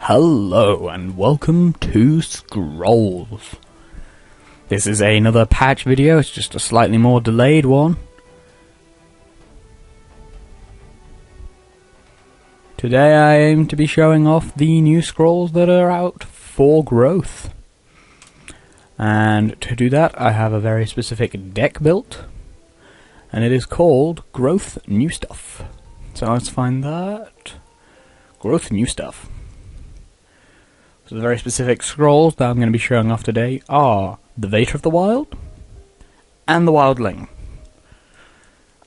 Hello and welcome to Scrolls. This is another patch video, it's just a slightly more delayed one. Today I aim to be showing off the new scrolls that are out for growth. And to do that I have a very specific deck built, and it is called Growth New Stuff. So let's find that. Growth New Stuff. So the very specific scrolls that I'm going to be showing off today are the Vater of the Wild and the Wildling.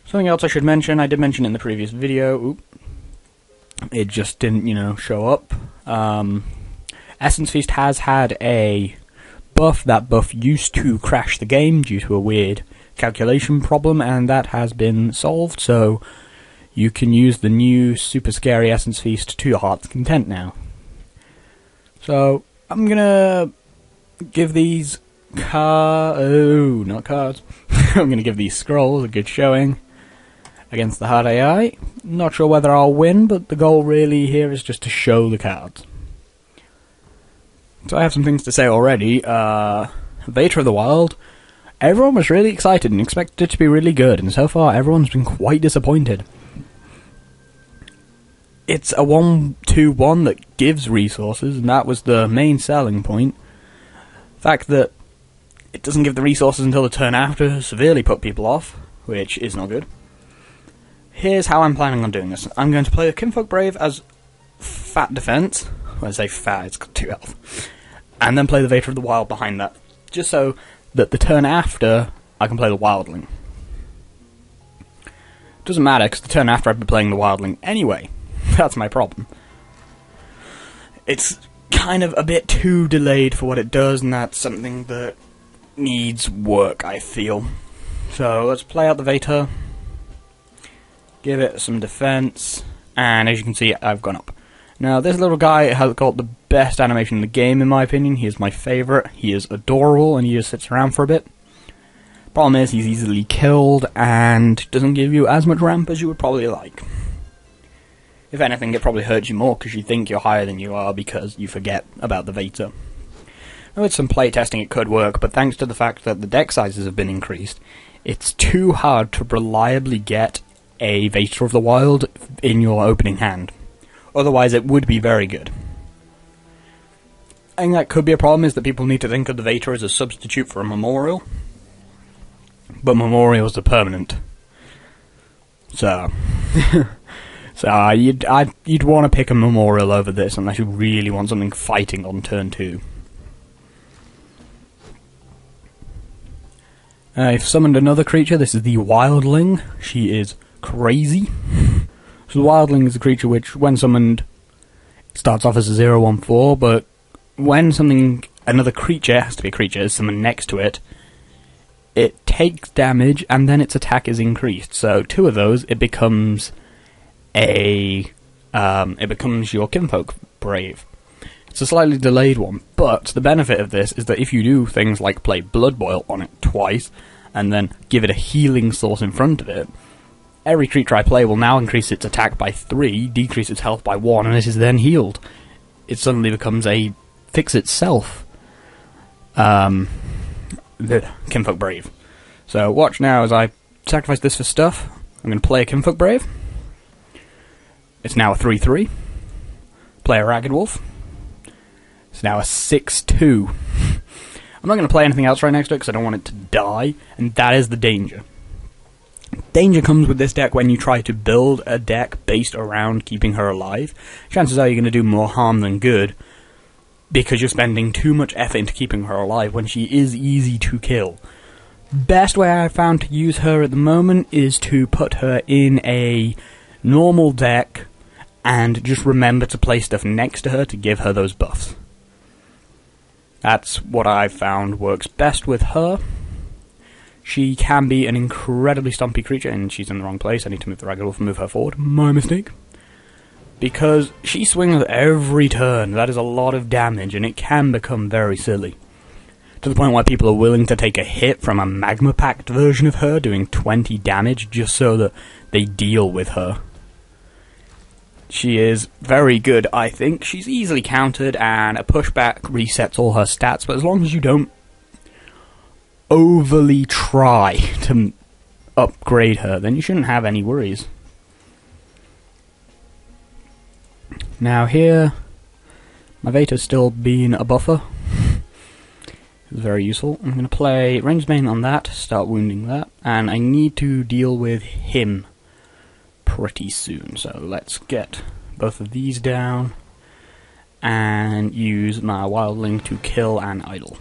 Something else I should mention, I did mention in the previous video, it just didn't, show up. Essence Feast has had a buff. That buff used to crash the game due to a weird calculation problem, and that has been solved, so you can use the new super scary Essence Feast to your heart's content now. So, I'm gonna give these not cards. I'm gonna give these scrolls a good showing against the hard AI. Not sure whether I'll win, but the goal really here is just to show the cards. So I have some things to say already. Vater of the Wild. Everyone was really excited and expected it to be really good, and so far everyone's been quite disappointed. It's a 1/2/1 that gives resources, and that was the main selling point. The fact that it doesn't give the resources until the turn after severely put people off, which is not good. Here's how I'm planning on doing this. I'm going to play the Kinfolk Brave as fat defense. When I say fat, it's got 2 health. And then play the Vater of the Wild behind that, just so that the turn after I can play the Wildling. Doesn't matter, because the turn after I'd be playing the Wildling anyway. That's my problem. It's kind of a bit too delayed for what it does, and that's something that needs work, I feel. So let's play out the Vater, give it some defense, and as you can see, I've gone up. Now, this little guy has got the best animation in the game, in my opinion. He is my favourite. He is adorable, and he just sits around for a bit. Problem is, he's easily killed, and doesn't give you as much ramp as you would probably like. If anything, it probably hurts you more because you think you're higher than you are because you forget about the Vater. With some playtesting it could work, but thanks to the fact that the deck sizes have been increased, it's too hard to reliably get a Vater of the Wild in your opening hand. Otherwise it would be very good. I think that could be a problem, is that people need to think of the Vater as a substitute for a Memorial. But Memorials are permanent. So... So you'd want to pick a Memorial over this unless you really want something fighting on turn 2. I've summoned another creature. This is the Wildling. She is crazy. So the Wildling is a creature which, when summoned, starts off as a 0/1/4, but when another creature, has to be a creature, is summoned next to it, it takes damage and then its attack is increased. So 2 of those, it becomes your Kinfolk Brave. It's a slightly delayed one, but the benefit of this is that if you do things like play Blood Boil on it twice, and then give it a healing source in front of it, every creature I play will now increase its attack by 3, decrease its health by 1, and it is then healed. It suddenly becomes a fix-itself the Kinfolk Brave. So watch now as I sacrifice this for stuff. I'm going to play a Kinfolk Brave. It's now a 3/3. Play a Ragged Wolf. It's now a 6/2. I'm not going to play anything else right next to it because I don't want it to die, and that is the danger. Danger comes with this deck when you try to build a deck based around keeping her alive. Chances are you're going to do more harm than good, because you're spending too much effort into keeping her alive when she is easy to kill. Best way I've found to use her at the moment is to put her in a normal deck and just remember to play stuff next to her to give her those buffs. That's what I've found works best with her. She can be an incredibly stumpy creature, and she's in the wrong place. I need to move the Ragged Wolf and move her forward. My mistake. Because she swings every turn. That is a lot of damage, and it can become very silly. To the point where people are willing to take a hit from a Magma Pact version of her, doing 20 damage, just so that they deal with her. She is very good, I think. She's easily countered, and a pushback resets all her stats, but as long as you don't overly try to upgrade her, then you shouldn't have any worries. Now here, my Vator's still being a buffer. It's very useful. I'm going to play Ranged Main on that, start wounding that, and I need to deal with him pretty soon. So let's get both of these down and use my Wildling to kill an idol.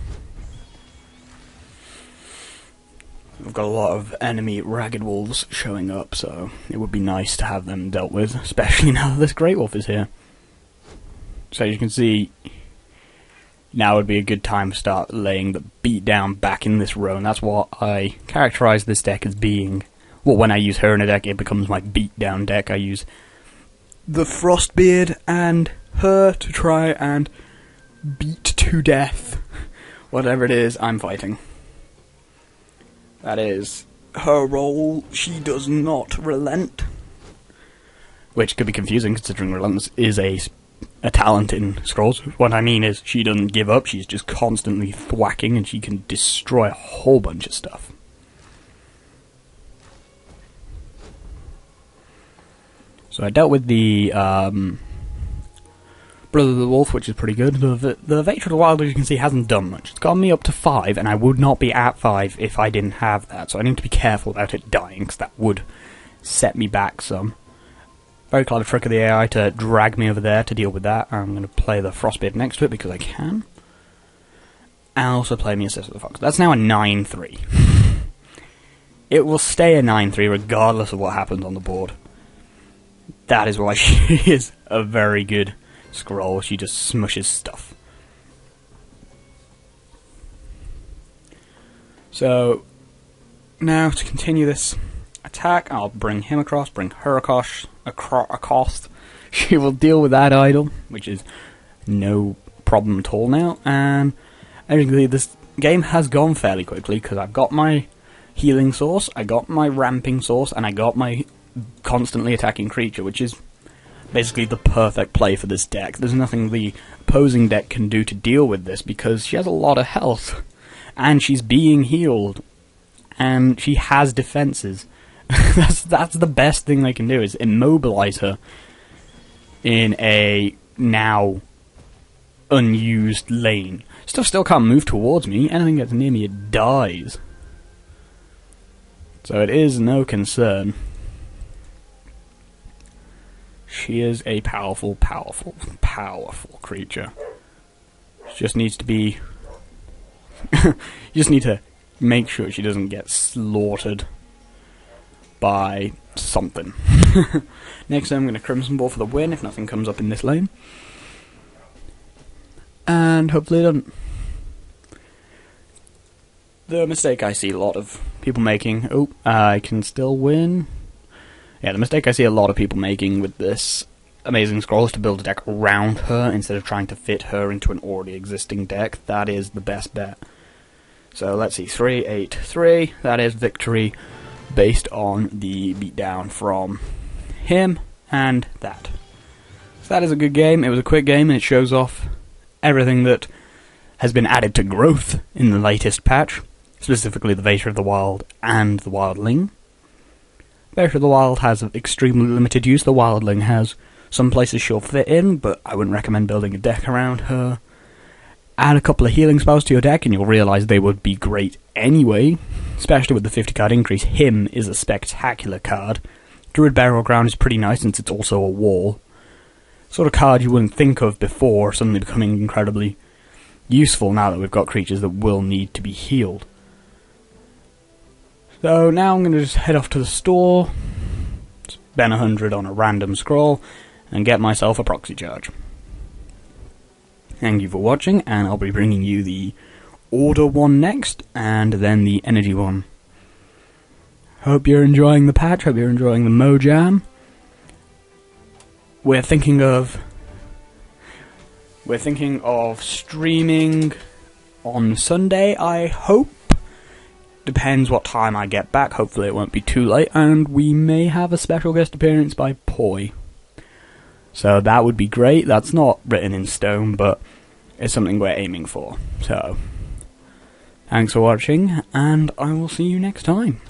We've got a lot of enemy Ragged Wolves showing up, so it would be nice to have them dealt with, especially now that this Great Wolf is here. So as you can see, now would be a good time to start laying the beatdown back in this row, and that's what I characterize this deck as being. Well, when I use her in a deck, it becomes my beatdown deck. I use the Frostbeard and her to try and beat to death whatever it is I'm fighting. That is her role. She does not relent. Which could be confusing, considering Relentless is a talent in Scrolls. What I mean is, she doesn't give up, she's just constantly thwacking, and she can destroy a whole bunch of stuff. So I dealt with the Brother of the Wolf, which is pretty good. The Vator of the Wild, as you can see, hasn't done much. It's got me up to 5, and I would not be at 5 if I didn't have that, so I need to be careful about it dying, because that would set me back some. Very clever trick of the AI to drag me over there to deal with that. I'm going to play the Frostbeard next to it, because I can. And also play me Assist with the Fox. That's now a 9-3. It will stay a 9-3 regardless of what happens on the board. That is why she is a very good Scroll. She just smushes stuff. So now to continue this attack, I'll bring him across, bring her across. She will deal with that idol, which is no problem at all now. And as you can see, this game has gone fairly quickly because I've got my healing source, I got my ramping source, and I got my constantly attacking creature, which is basically the perfect play for this deck. There's nothing the opposing deck can do to deal with this because she has a lot of health and she's being healed and she has defenses. that's the best thing they can do, is immobilize her in a now unused lane. Stuff still can't move towards me. Anything gets near me, it dies. So it is no concern. She is a powerful, powerful, powerful creature. She just needs to be... you just need to make sure she doesn't get slaughtered by something. Next I'm going to Crimson Ball for the win if nothing comes up in this lane. And hopefully it doesn't. The mistake I see a lot of people making... Oh, I can still win... Yeah, the mistake I see a lot of people making with this Amazing Scroll is to build a deck around her instead of trying to fit her into an already existing deck. That is the best bet. So let's see, 3-8-3. That is victory based on the beatdown from him and that. So that is a good game. It was a quick game and it shows off everything that has been added to growth in the latest patch, specifically the Vator of the Wild and the Wildling. Vator of the Wild has extremely limited use. The Wildling has some places she'll fit in, but I wouldn't recommend building a deck around her. Add a couple of healing spells to your deck and you'll realise they would be great anyway, especially with the 50 card increase. Him is a spectacular card. Druid Burial Ground is pretty nice since it's also a wall. Sort of card you wouldn't think of before, suddenly becoming incredibly useful now that we've got creatures that will need to be healed. So now I'm going to just head off to the store, spend 100 on a random scroll, and get myself a proxy charge. Thank you for watching, and I'll be bringing you the Order one next, and then the Energy one. Hope you're enjoying the patch, hope you're enjoying the Mojam. We're thinking of streaming on Sunday, I hope. Depends what time I get back, hopefully it won't be too late, and we may have a special guest appearance by Poi. So that would be great. That's not written in stone, but it's something we're aiming for. So, thanks for watching, and I will see you next time.